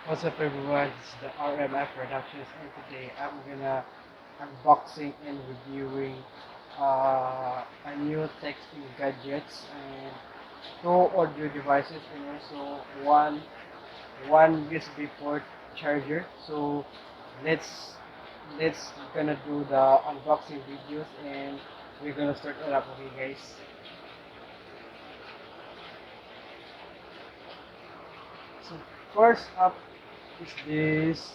What's up everyone, this is the RMF Productions and today I'm gonna unboxing and reviewing a new texting gadgets and two audio devices and also one USB port charger. So let's let's gonna do the unboxing videos and we're gonna start it up, okay guys? So first up is this.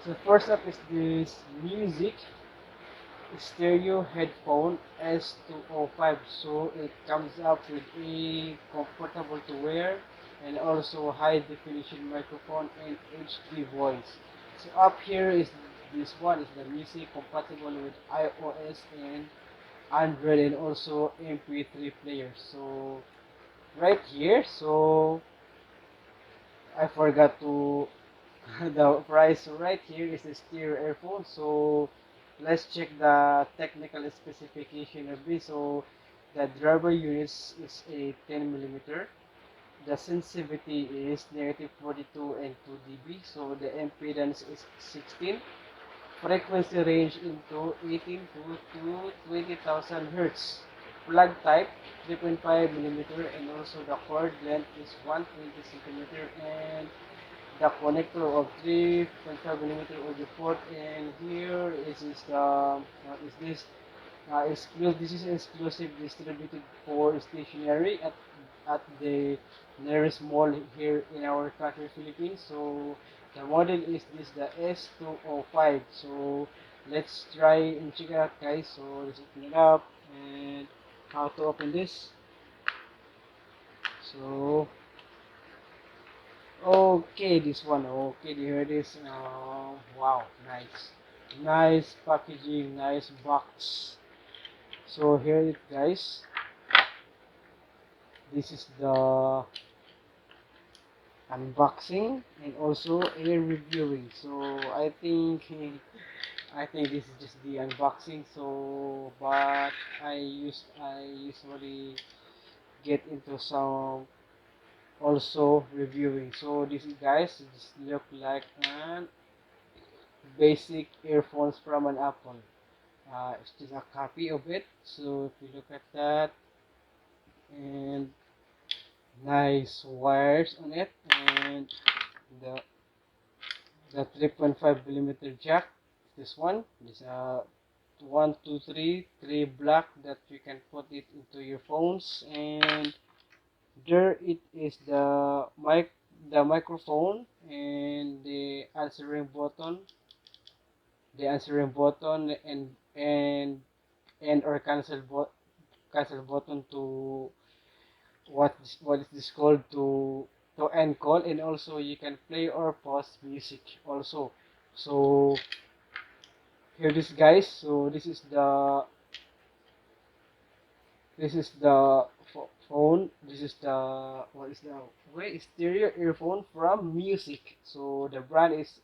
So first up is this music stereo headphone S205. So it comes up with a comfortable to wear and also high definition microphone and HD voice. So up here is this one is the music compatible with iOS and Android and also MP3 player. So right here, so I forgot to the price right here is the stereo earphone. So let's check the technical specification of this. So the driver units is a 10 millimeter. The sensitivity is negative 42 and 2 dB. So the impedance is 16. Frequency range into 18 to 20,000 hertz. Plug type 3.5 millimeter and also the cord length is 120 centimeter and the connector of 3.5 millimeter audio port. And here is the is this exclusive, this is exclusive distributed for stationery at the nearest mall here in our country, Philippines. So the model is this, the S205. So let's try and check it out, guys. So let's open it up and how to open this. So okay, this one. Okay, here it is. Wow, nice, nice packaging, nice box. So here it, guys. This is the unboxing and also a reviewing. So I think this is just the unboxing. So but I usually get into some also reviewing. So this is, guys, this look like an basic earphones from an Apple. It's just a copy of it. So if you look at that, and nice wires on it, and the 3.5 millimeter jack. This one, this one, two, three black that you can put it into your phones, and there it is the microphone and the answering button and or cancel button to what is this called, to end call, and also you can play or pause music also. So here this, guys. So this is the phone. This is the what is the way stereo earphone from music. So the brand is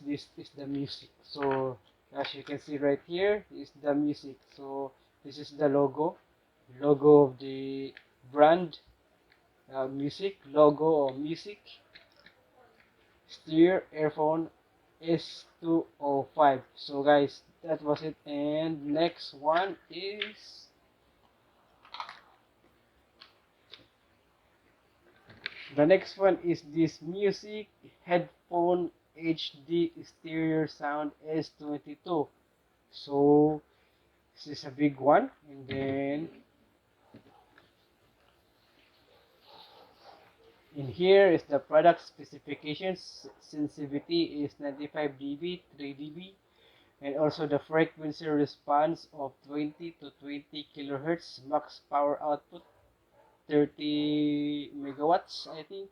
this is the music. So as you can see right here is the music. So this is the logo of the brand, music, logo of music, stereo earphone S205. So guys, that was it. And next one is this music headphone HD stereo sound S22. So this is a big one. And then in here is the product specifications. Sensitivity is 95 dB, 3 dB, and also the frequency response of 20 to 20 kilohertz, max power output 30 megawatts, I think.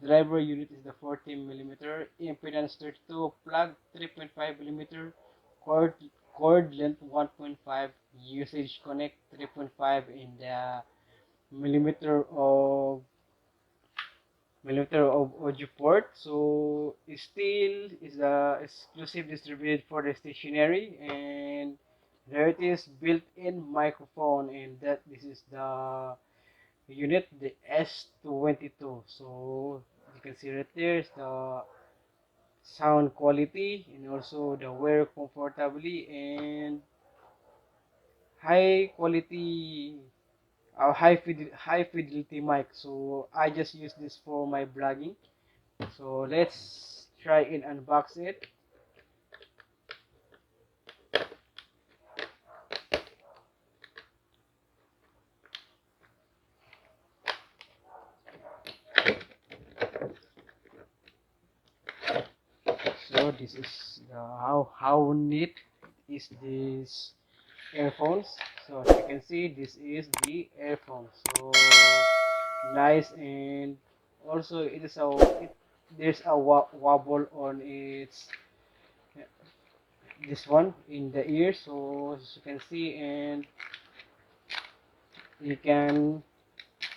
Driver unit is the 40 millimeter, impedance 32, plug 3.5 millimeter, cord cord length 1.5, usage connect 3.5, and the millimeter of audio port. So it still is a exclusive distributed for the stationery, and there it is, built-in microphone, and that this is the unit, the S22. So you can see right there the sound quality and also the wear comfortably and high quality high fidelity mic. So I just use this for my blogging. So let's try and unbox it. So this is how neat is this earphones. So as you can see, this is the earphone. So nice, and also it is there's a wobble on its this one in the ear. So as you can see, and you can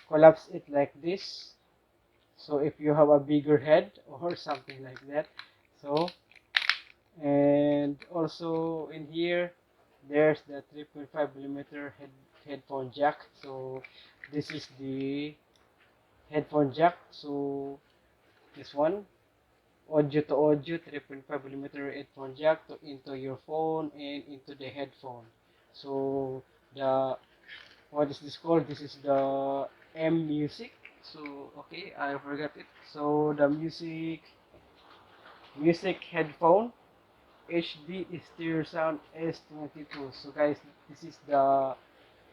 collapse it like this. So if you have a bigger head or something like that. So and also in here there's the 3.5 mm headphone jack. So this is the headphone jack. So this one, audio to audio, 3.5 mm headphone jack to into your phone and into the headphone. So the what is this called? This is the M music. So okay, I forgot it. So the music headphone HD stereo sound S22. So guys, this is the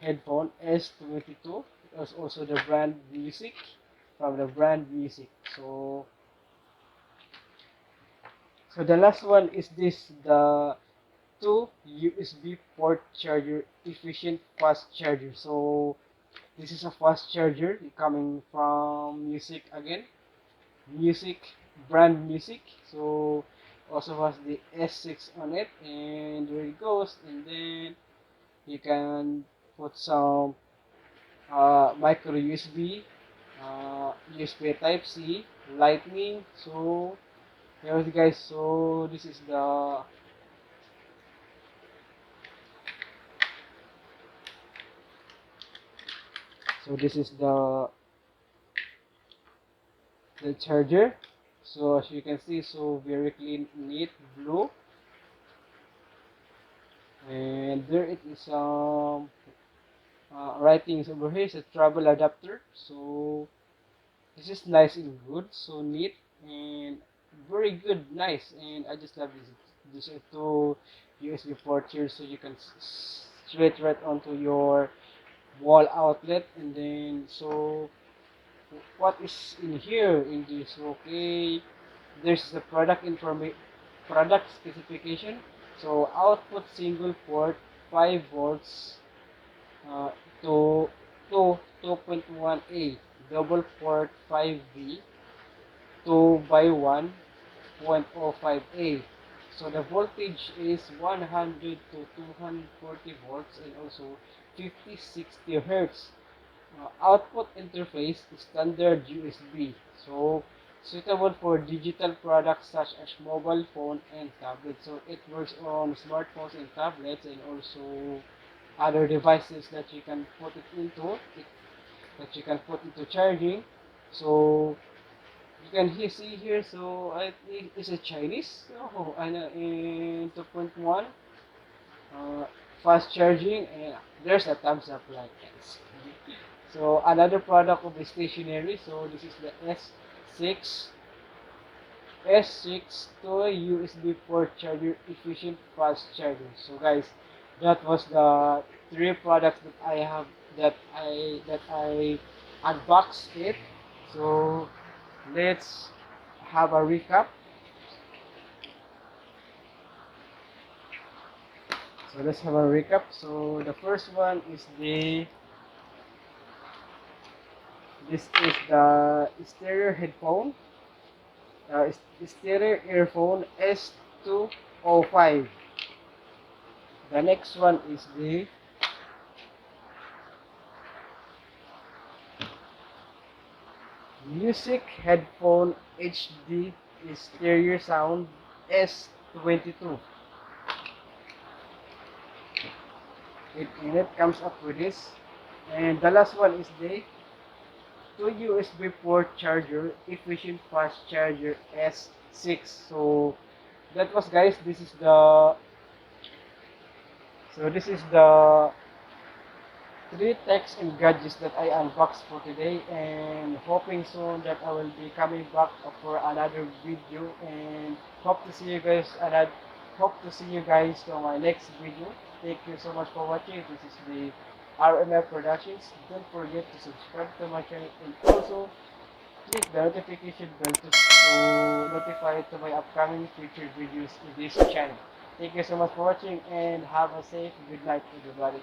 headphone S22. There's also the brand music from the brand music. So the last one is this, the two USB port charger, efficient fast charger. So this is a fast charger coming from music again, music brand music. So also has the S6 on it, and there it goes. And then you can put some micro USB, USB Type C, Lightning. So here it guys. So this is the charger. So as you can see, so very clean, neat, blue, and there it is some writings over here. It's a travel adapter. So this is nice and good, so neat and very good, nice, and I just love this. These are two USB port here, so you can straight right onto your wall outlet. And then so what is in here in this? Okay, there's the product specification. So output single port 5 volts uh, to 2.1A, double port 5V 2 by 1.05A. So the voltage is 100 to 240 volts and also 50-60 hertz. Output interface is standard USB. So suitable for digital products such as mobile phone and tablet. So it works on smartphones and tablets, and also other devices that you can put it into that you can put into charging. So you can see here. So I think it's a Chinese. Oh, and in 2.1 uh, fast charging, and there's a thumbs up like that. So another product of the stationery. So this is the S6 S6 to USB port charger, efficient fast charging. So guys, that was the three products that I have that I unboxed it. So let's have a recap. So the first one is this is the stereo headphone, stereo earphone S205. The next one is the music headphone HD stereo sound S22. And it comes up with this. And the last one is the 2 USB port charger, efficient fast charger S6. So that was, guys, this is the three techs and gadgets that I unboxed for today, and hoping soon that I will be coming back for another video, and hope to see you guys to my next video. Thank you so much for watching. This is the RMF Productions. Don't forget to subscribe to my channel, and also click the notification bell to notify to my upcoming future videos in this channel. Thank you so much for watching, and have a safe good night, everybody.